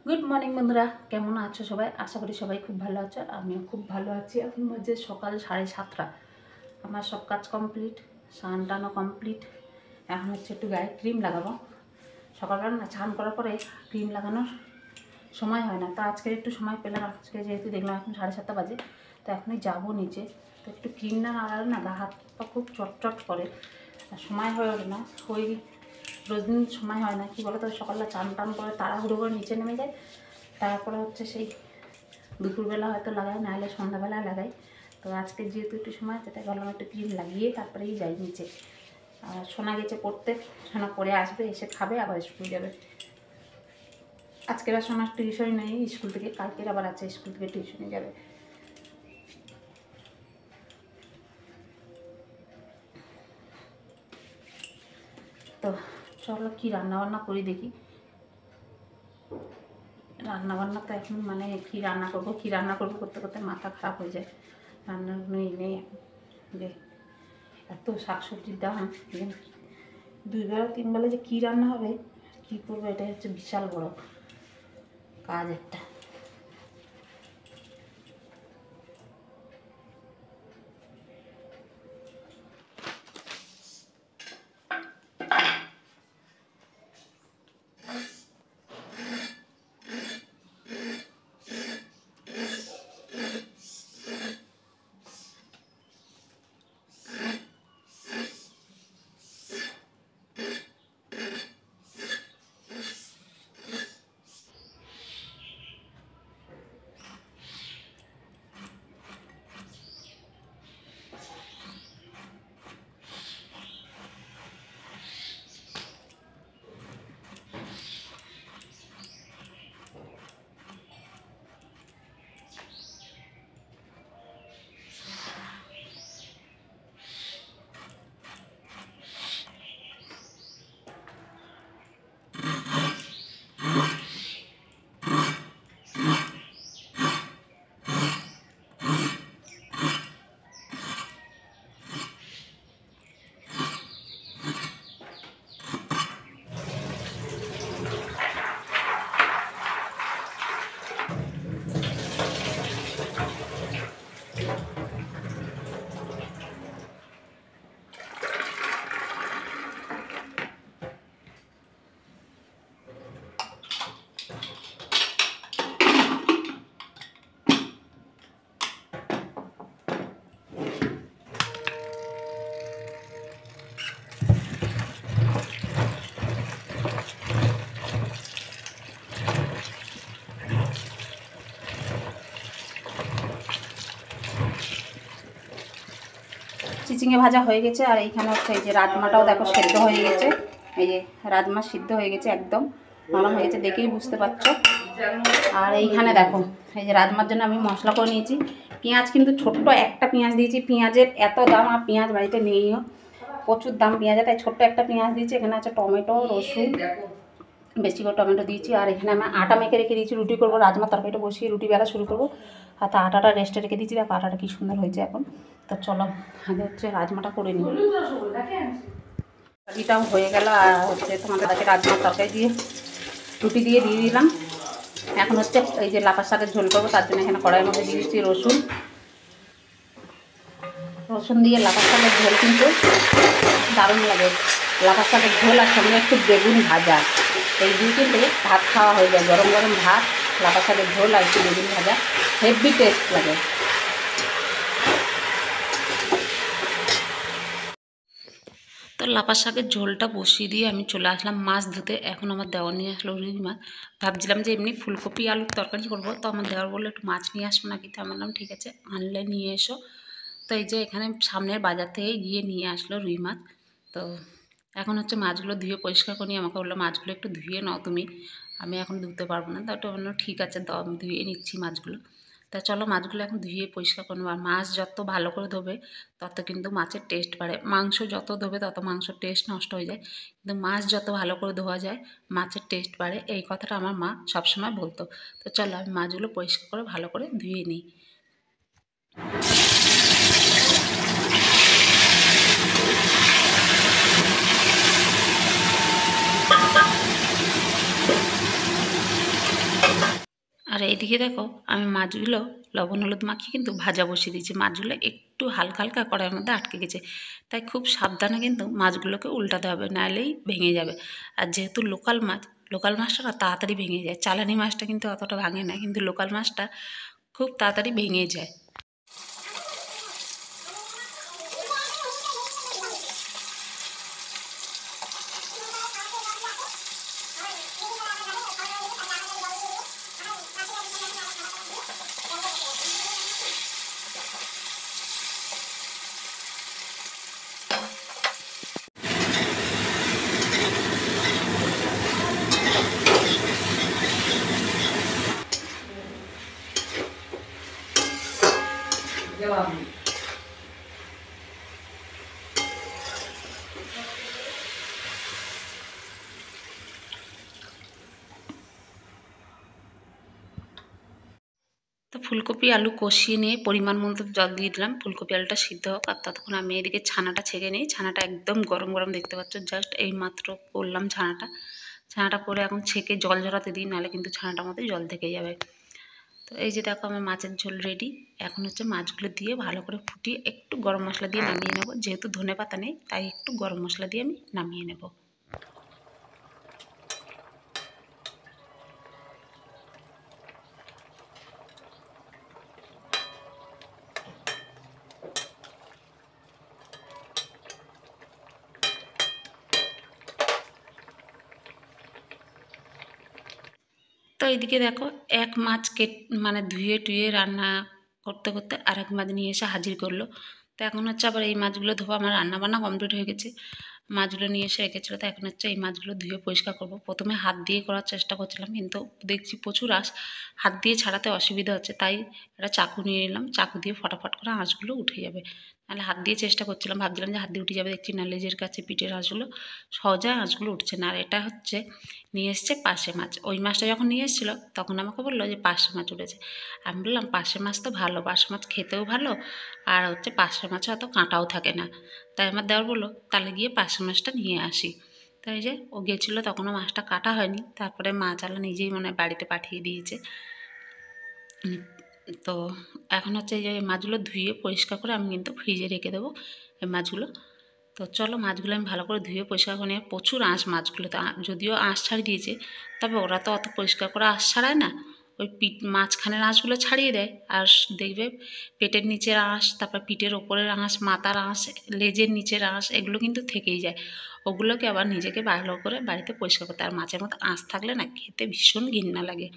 Good morning বন্ধুরা, কেমন আছো সবাই? আশা করি সবাই খুব ভালো আছো। আমিও খুব ভালো আছি। এখন বাজে সকাল 7:30। আমার সব কাজ কমপ্লিট, স্নান টানও কমপ্লিট। এখন হচ্ছে একটু গায়ে ক্রিম লাগাবো। সকালবেলা না স্নান করার পরে ক্রিম লাগানোর সময় হয় না, তো আজকে একটু সময় পেলাম। আজকে যেহেতু দেখলাম এখন 7:30 বাজে, তো এখনই যাবো নিচে। তো একটু ক্রিম না লাগালে না গা হাত পা খুব চটচট করে, আর সময় হয়ে ওঠে না। ওই রোজ দিন সময় হয় না, কী বলো তো, সকালবেলা চান টান করে তাড়াহুড়ো করে নিচে নেমে যায়। তারপরে হচ্ছে সেই দুপুরবেলা হয়তো লাগাই, নাহলে সন্ধ্যাবেলায় লাগাই। তো আজকে যেহেতু একটু সময় আছে, তাই ভাবলাম একটু ক্রিম লাগিয়ে তারপরেই যাই নিচে। আর সোনা গেছে পড়তে, সোনা পড়ে আসবে, এসে খাবে, আবার স্কুল যাবে। আজকের আর সোনার টিউশনই নেই স্কুল থেকে, কালকের আবার আছে স্কুল থেকে টিউশনে যাবে। তো চলো কী রান্নাবান্না করি দেখি। রান্নাবান্না তো এখন মানে কী রান্না করবো করতে করতে মাথা খারাপ হয়ে যায়। রান্নাগুলোই নেই এখন, যে এত শাকসবজির দাম, দুই বেলা তিন বেলা যে কী রান্না হবে, কী করবো, এটাই হচ্ছে বিশাল বড় কাজ একটা। চিচিঙে ভাজা হয়ে গেছে, আর এইখানে হচ্ছে এই যে রাজমাটাও দেখো সেদ্ধ হয়ে গেছে। এই যে রাজমা সিদ্ধ হয়ে গেছে, একদম নরম হয়ে গেছে, দেখেই বুঝতে পারছো। আর এইখানে দেখো এই যে রাজমার জন্য আমি মশলা করে নিয়েছি। পেঁয়াজ কিন্তু ছোট্ট একটা পেঁয়াজ দিয়েছি, পেঁয়াজের এত দাম, আর পেঁয়াজ বাড়িতে নেইও, প্রচুর দাম পেঁয়াজের, তাই ছোট্ট একটা পেঁয়াজ দিয়েছি। এখানে আছে টমেটো, রসুন, বেশি করে টমেটো দিয়েছি। আর এখানে আমি আটা মেখে রেখে দিয়েছি, রুটি করবো, রাজমা তরকারিটা বসিয়ে রুটি বেলা শুরু করবো। আর তা আটাটা রেস্টে রেখে দিয়েছি, দেখো আটাটা কী সুন্দর হয়েছে এখন। তো চলো আগে হচ্ছে রাজমাটা করে নিই। তরকারিটাও হয়ে গেল, আর হচ্ছে তোমাদের কাছে রাজমার তরকারি দিয়ে রুটি দিয়ে দিলাম। এখন হচ্ছে এই যে লাফার শাকের ঝোল করবো, তার জন্য এখানে কড়াইয়ের মধ্যে দিয়ে দিচ্ছি রসুন। রসুন দিয়ে লাফার শাকের ঝোল কিন্তু দারুণ লাগে। লাফার শাকের ঝোল আর সঙ্গে একটু বেগুন ভাজা, এই দুই কিন্তু ভাত খাওয়া হয়ে যায়, গরম গরম ভাত, লাফার শাকের ঝোল আর একটু বেগুন ভাজা, হেভি টেস্ট লাগে। তো লাফার শাকের ঝোলটা বসিয়ে দিয়ে আমি চলে আসলাম মাছ ধুতে। এখন আমার দেওয়ার নিয়ে আসলো রুই মাছ। ভাবছিলাম যে এমনি ফুলকপি আলুর তরকারি করবো, তো আমার দেওয়ার বললো একটু মাছ নিয়ে আসবো নাকি, তো আমার বললাম ঠিক আছে, আনলে নিয়ে এসো। তো এই যে এখানে সামনের বাজার থেকে গিয়ে নিয়ে আসলো রুই মাছ। তো এখন হচ্ছে মাছগুলো ধুয়ে পরিষ্কার করে নিয়ে আমাকে বললো মাছগুলো একটু ধুয়ে নাও তুমি, আমি এখন ধুতে পারবো না। তো ওটা বললো ঠিক আছে, দাও আমি ধুয়ে নিচ্ছি মাছগুলো। তা চলো মাছগুলো এখন ধুয়ে পরিষ্কার করে নেবো। আর মাছ যত ভালো করে ধোবে তত কিন্তু মাছের টেস্ট বাড়ে, মাংস যত ধোবে তত মাংসের টেস্ট নষ্ট হয়ে যায়, কিন্তু মাছ যত ভালো করে ধোয়া যায় মাছের টেস্ট বাড়ে, এই কথাটা আমার মা সবসময় বলতো। তো চলো আমি মাছগুলো পরিষ্কার করে ভালো করে ধুয়ে নিই। এইদিকে দেখো আমি মাছগুলো লবণ হলুদ মাখিয়ে কিন্তু ভাজা বসিয়ে দিয়েছি। মাছগুলো একটু হালকা হালকা কড়াইয়ের মধ্যে আটকে গেছে, তাই খুব সাবধানে কিন্তু মাছগুলোকে উল্টাতে হবে, নাহলেই ভেঙে যাবে। আর যেহেতু লোকাল মাছটা না তাড়াতাড়ি ভেঙে যায়। চালানি মাছটা কিন্তু অতটা ভাঙে না, কিন্তু লোকাল মাছটা খুব তাড়াতাড়ি ভেঙে যায়। তো ফুলকপি আলু কষিয়ে নিয়ে পরিমাণ মতো জল দিয়ে দিলাম, ফুলকপি আলুটা সিদ্ধ হোক। আর ততক্ষণ আমি এদিকে ছানাটা ছেঁকে নিই। ছানাটা একদম গরম গরম দেখতে পাচ্ছ, জাস্ট এই মাত্র করলাম ছানাটা করে এখন ছেঁকে জল ঝরাতে দিই, নাহলে কিন্তু ছানাটার মধ্যে জল থেকে যাবে। তো এই যে দেখো আমার মাছের ঝোল রেডি। এখন হচ্ছে মাছগুলো দিয়ে ভালো করে ফুটিয়ে একটু গরম মশলা দিয়ে নামিয়ে নেব। যেহেতু ধনে পাতা নেই, তাই একটু গরম মশলা দিয়ে আমি নামিয়ে নেব। তো এইদিকে দেখো এক মাছ মানে ধুয়ে টুয়ে রান্না করতে করতে আরেক মাছ নিয়ে এসে হাজির করলো। তো এখন হচ্ছে আবার এই মাছগুলো ধোয়া, আমার রান্না বান্না কমপ্লিট হয়ে গেছে। মাছগুলো নিয়ে এসে রেখেছিলো, তো এখন হচ্ছে এই মাছগুলো ধুয়ে পরিষ্কার করব। প্রথমে হাত দিয়ে করার চেষ্টা করছিলাম, কিন্তু দেখছি প্রচুর আঁশ, হাত দিয়ে ছাড়াতে অসুবিধা হচ্ছে, তাই একটা চাকু নিয়ে নিলাম। চাকু দিয়ে ফটাফট করে আঁশগুলো উঠে যাবে। নাহলে হাত দিয়ে চেষ্টা করছিলাম, ভাবছিলাম যে হাত দিয়ে উঠে যাবে, দেখছি না লেজের কাছে পিঠের আঁশগুলো সহজে আঁশগুলো উঠছে না। আর এটা হচ্ছে নিয়ে এসছে পার্শে মাছ। ওই মাছটা যখন নিয়ে এসেছিলো তখন আমাকে বললো যে পার্শে মাছ উঠেছে। আমি বললাম পার্শে মাছ তো ভালো, পার্শে মাছ খেতেও ভালো, আর হচ্ছে পার্শে মাছে অত কাঁটাও থাকে না। তাই আমার দেওয়ার বললো তাহলে গিয়ে পার্শে মাছটা নিয়ে আসি। তাই যে ও গেছিলো, তখনও মাছটা কাটা হয়নি। তারপরে মাছওয়ালা নিজেই মনে হয় বাড়িতে পাঠিয়ে দিয়েছে। তো এখন হচ্ছে এই যে মাছগুলো ধুয়ে পরিষ্কার করে আমি কিন্তু ফ্রিজে রেখে দেবো এই মাছগুলো। তো চলো মাছগুলো আমি ভালো করে ধুয়ে পরিষ্কার করে নিয়ে, প্রচুর আঁশ মাছগুলো, তো যদিও আঁশ ছাড়িয়ে দিয়েছে, তবে ওরা তো অত পরিষ্কার করে আঁশ ছাড়ায় না, ওই মাঝখানের আঁশগুলো ছাড়িয়ে দেয়। আর দেখবে পেটের নিচের আঁশ, তারপর পিঠের ওপরের আঁশ, মাথার আঁশ, লেজের নিচের আঁশ, এগুলো কিন্তু থেকেই যায়। ওগুলোকে আবার নিজেকে ভালো করে বাড়িতে পরিষ্কার করতে। আর মাছের মতো আঁশ থাকলে না খেতে ভীষণ ঘৃণা লাগে,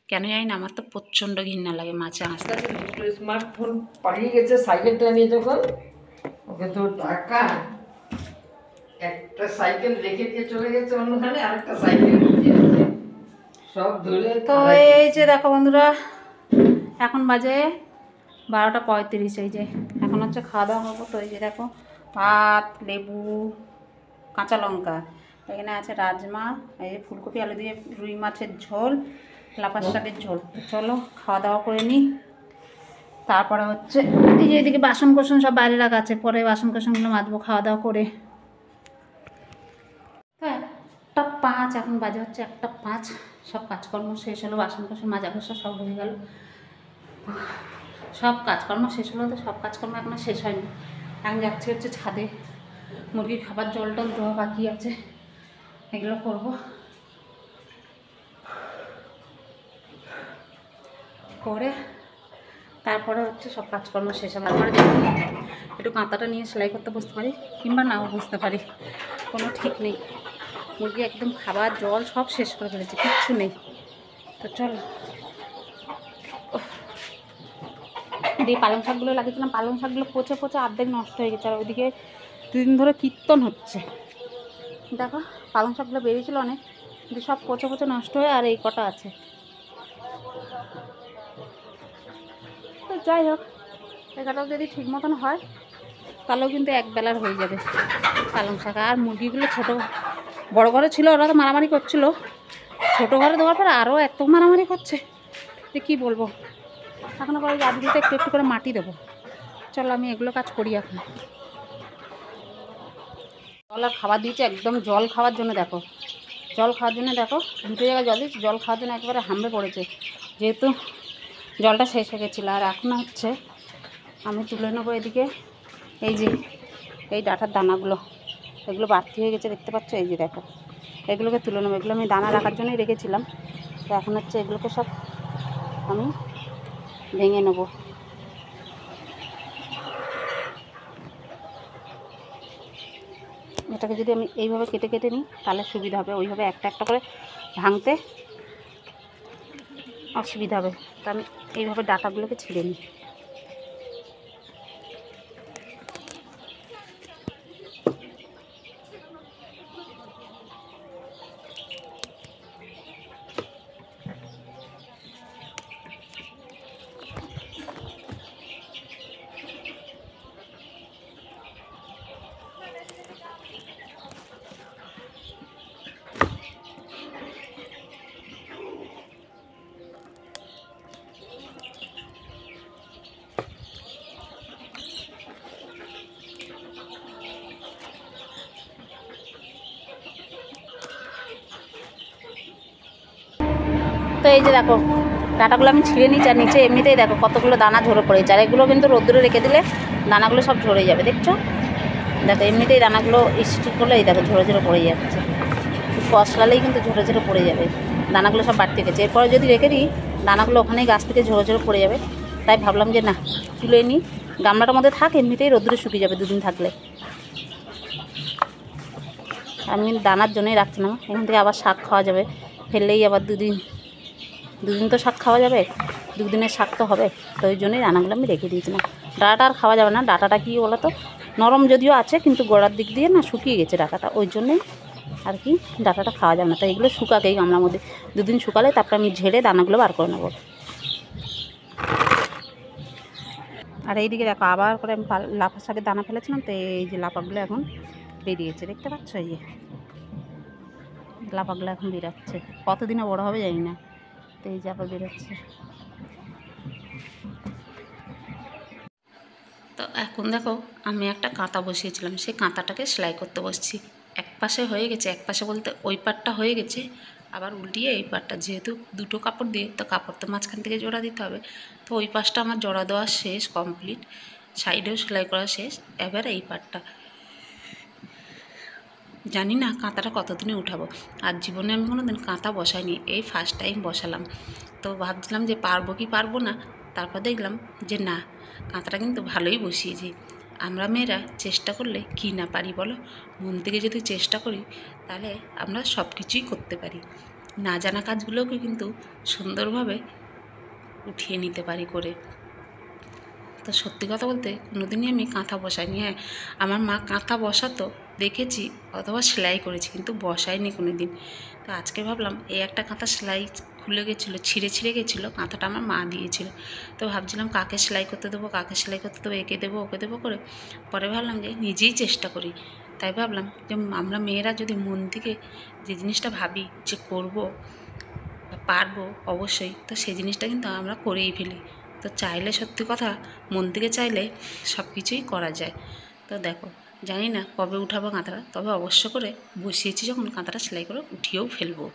কেন জানি না, আমার তো প্রচণ্ড ঘৃণা লাগে মাছে আঁশ থাকলে। স্মার্টফোন পালিয়ে গেছে সাইকেলটা নিয়ে, যখন ওকে তো টাকা একটা সাইকেল রেখে দিয়ে চলে গেছে অন্যখানে, আরেকটা সাইকেল সব ধরে। তো এই যে দেখো বন্ধুরা, এখন বাজে 12:35। এই যে এখন হচ্ছে খাওয়া দাওয়া করবো। তো এই যে দেখো ভাত, লেবু, কাঁচা লঙ্কা, এখানে আছে রাজমা, এই যে ফুলকপি আলু দিয়ে রুই মাছের ঝোল, লাফার শাকের ঝোল। তো চলো খাওয়া দাওয়া করে নিই। তারপরে হচ্ছে এই যে এদিকে বাসন কোসন সব বাইরে রাখা আছে, পরে বাসন কোসনগুলো মাজবো খাওয়া দাওয়া করে। তো 1:05, এখন বাজে হচ্ছে 1:05। সব কাজকর্ম শেষ হলো, বাসন কোসন মাজা ঘষা সব হয়ে গেল। সব কাজকর্ম শেষ হলো, তো সব কাজকর্ম এখনো শেষ হয়নি। এখন যাচ্ছি হচ্ছে ছাদে, মুরগির খাবার জল টল দেওয়া বাকি আছে, এগুলো করব। করে তারপরে হচ্ছে সব কাজকর্ম শেষ হবে। তারপরে দেখুন একটু কাঁথাটা নিয়ে সেলাই করতে বসতে পারি, কিংবা নাও বুঝতে পারি, কোনো ঠিক নেই। মুরগি একদম খাবার জল সব শেষ করে ফেলেছে, কিচ্ছু নেই। তো চলো, দিয়ে পালং শাকগুলো লাগিয়েছিলাম, পালং শাকগুলো পচে পচে অর্ধেক নষ্ট হয়ে গেছে। আর ওইদিকে 2 দিন ধরে কীর্তন হচ্ছে, দেখো পালং শাকগুলো বেরিয়েছিল অনেক, কিন্তু সব পচে পচে নষ্ট হয়ে আর এই কটা আছে। তো যাই হোক, এটাও যদি ঠিক মতন হয় তাহলেও কিন্তু এক বেলার হয়ে যাবে পালং শাক। আর মুরগিগুলো ছোটো বড় ঘরে ছিল, ওরা তো মারামারি করছিল, ছোটো ঘরে দেওয়ার পর আরও এত মারামারি করছে যে কী বলবো। এখন আবার ওই গাছগুলোতে একটু একটু করে মাটি দেবো। চলো আমি এগুলো কাজ করি এখন। জল আর খাবার দিয়েছে, একদম জল খাওয়ার জন্য দেখো, জল খাওয়ার জন্য দেখো 2 জায়গায় জল দিয়েছি, জল খাওয়ার জন্য একেবারে হামড়ে পড়েছে। যেহেতু জলটা শেষ হয়ে গেছিলো। আর এখন হচ্ছে আমি তুলে নেবো এদিকে এই যে এই ডাঁটার দানাগুলো, এগুলো বাড়তি হয়ে গেছে দেখতে পাচ্ছ, এই যে দেখো, এগুলোকে তুলে নেবো। এগুলো আমি দানা রাখার জন্যই রেখেছিলাম। তো এখন হচ্ছে এগুলোকে সব আমি ভেঙে নেবো। এটাকে যদি আমি এইভাবে কেটে কেটে নিই তাহলে সুবিধা হবে, ওইভাবে একটা একটা করে ভাঙতে অসুবিধা হবে। তো আমি এইভাবে ডাঁটাগুলোকে ছিঁড়ে নিই। তো এই যে দেখো ডাঁটাগুলো আমি ছিঁড়ে নিচ্ছি, আর নিচে এমনিতেই দেখো কতগুলো দানা ঝরে পড়েছে। আর এগুলো কিন্তু রোদ্দুরে রেখে দিলে দানাগুলো সব ঝরে যাবে, দেখছো? দেখো এমনিতেই দানাগুলো স্টিক করলে এই দেখো ঝরে ঝরে পড়ে যাচ্ছে, কষলালেই কিন্তু ঝরে ঝরে পড়ে যাবে, দানাগুলো সব বাড়তে গেছে। এরপরে যদি রেখে দিই দানাগুলো ওখানেই গাছ থেকে ঝরে ঝরে পড়ে যাবে। তাই ভাবলাম যে না, তুলে নিই, গামলাটার মধ্যে থাক, এমনিতেই রোদ্দুরে শুকিয়ে যাবে দুদিন থাকলে। আমি দানার জন্যই রাখছি না, এখান থেকে আবার শাক খাওয়া যাবে, ফেললেই আবার দুদিন তো শাক খাওয়া যাবে, দুদিনের শাক তো হবে। তো ওই জন্যই দানাগুলো আমি রেখে দিয়েছিলাম। ডাঁটাটা আর খাওয়া যাবে না, ডাঁটাটা কী বলো তো, নরম যদিও আছে কিন্তু গোড়ার দিক দিয়ে না শুকিয়ে গেছে ডাঁটাটা, ওই জন্যই আর কি ডাঁটাটা খাওয়া যাবে না। তাই এগুলো শুকাকেই গামলার মধ্যে দুদিন শুকালে তারপরে আমি ঝেড়ে দানাগুলো বার করে নেবো। আর এইদিকে দেখো আবার করে আমি লাফা শাকের দানা ফেলেছিলাম, তো এই যে লাফাগুলো এখন বেরিয়েছে, দেখতে পাচ্ছ? এই যে লাফাগুলো এখন বেরাচ্ছে, কতদিনে বড় হবে জানি না। তো এই যে আবার বেরোচ্ছে। তো এখন দেখো আমি একটা কাঁথা বসিয়েছিলাম, সেই কাঁথাটাকে সেলাই করতে বসছি। এক পাশে হয়ে গেছে, এক পাশে বলতে ওই পাটটা হয়ে গেছে, আবার উল্টিয়ে এই পাটটা, যেহেতু দুটো কাপড় দিয়ে তো কাপড় তো মাঝখান থেকে জোড়া দিতে হবে। তো ওই পাশটা আমার জোড়া দেওয়া শেষ, কমপ্লিট, সাইডেও সেলাই করা শেষ। এবার এই পাটটা জানি না কাঁথাটা কতদিনে উঠাবো। আর জীবনে আমি কোনো দিন কাঁথা বসাইনি, এই ফার্স্ট টাইম বসালাম। তো ভাবছিলাম যে পারবো কি পারবো না, তারপর দেখলাম যে না, কাঁথাটা কিন্তু ভালোই বসিয়েছি। আমরা মেয়েরা চেষ্টা করলে কি না পারি বলো? মন থেকে যদি চেষ্টা করি তাহলে আমরা সব কিছুই করতে পারি। না জানা কাজগুলোকে কিন্তু সুন্দরভাবে উঠিয়ে নিতে পারি করে। তো সত্যি কথা বলতে কোনোদিনই আমি কাঁথা বসাইনি। হ্যাঁ, আমার মা কাঁথা বসাতো দেখেছি, অথবা সেলাই করেছি, কিন্তু বসাইনি কোনো দিন। তো আজকে ভাবলাম এই একটা কাঁথা সেলাই খুলে গেছিলো, ছিঁড়ে গেছিলো, কাঁথাটা আমার মা দিয়েছিল। তো ভাবছিলাম কাকে সেলাই করতে দেবো, একে দেবো ওকে দেবো করে। পরে ভাবলাম যে নিজেই চেষ্টা করি। তাই ভাবলাম যে আমরা মেয়েরা যদি মন থেকে যে জিনিসটা ভাবি যে করবো পারবো অবশ্যই, তো সেই জিনিসটা কিন্তু আমরা করেই ফেলি। তো চাইলে, সত্যি কথা, মন থেকে চাইলে সব কিছুই করা যায়। তো দেখো জানি না কবে উঠাবো কাঁথাটা, তবে অবশ্য করে বসিয়েছি যখন কাঁথাটা সেলাই করে উঠিয়েও ফেলবো।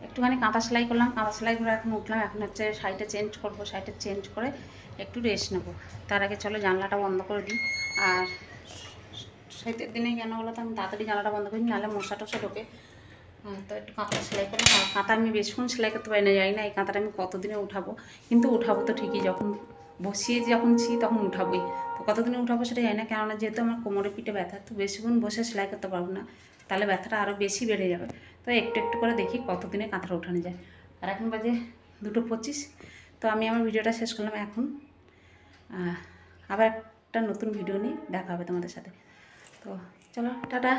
একটুখানি কাঁথা সেলাই করলাম, কাঁথা সেলাই করে এখন উঠলাম। এখন হচ্ছে শাড়িটা চেঞ্জ করবো, শাড়িটা চেঞ্জ করে একটু রেস্ট নেবো। তার আগে চলো জানলাটা বন্ধ করে দিই। আর শীতের দিনে কেন বলো তো আমি তাড়াতাড়ি জানলাটা বন্ধ করি, নাহলে মশা টশা ঢোকে। তো একটু কাঁথা সেলাই করলাম। আর কাঁথা আমি বেশিক্ষণ সেলাই করতে পারি না, জানি না এই কাঁথাটা আমি কতদিনে উঠাবো। কিন্তু উঠাবো তো ঠিকই, যখন বসিয়ে যখন তখন উঠাবোই। তো কতদিনে উঠাবো সেটা জানি না, কেননা যেহেতু আমার কোমরে পিঠে ব্যথা, তো বেশিক্ষণ বসে সেলাই করতে পারবো না, তাহলে ব্যথাটা আরও বেশি বেড়ে যাবে। তো একটু একটু করে দেখি কতদিনে কাঁথাটা উঠানো যায়। আর এখন বাজে 2:25। তো আমি আমার ভিডিওটা শেষ করলাম এখন। আবার একটা নতুন ভিডিও নিয়ে দেখা হবে তোমাদের সাথে। তো চলো টাটা।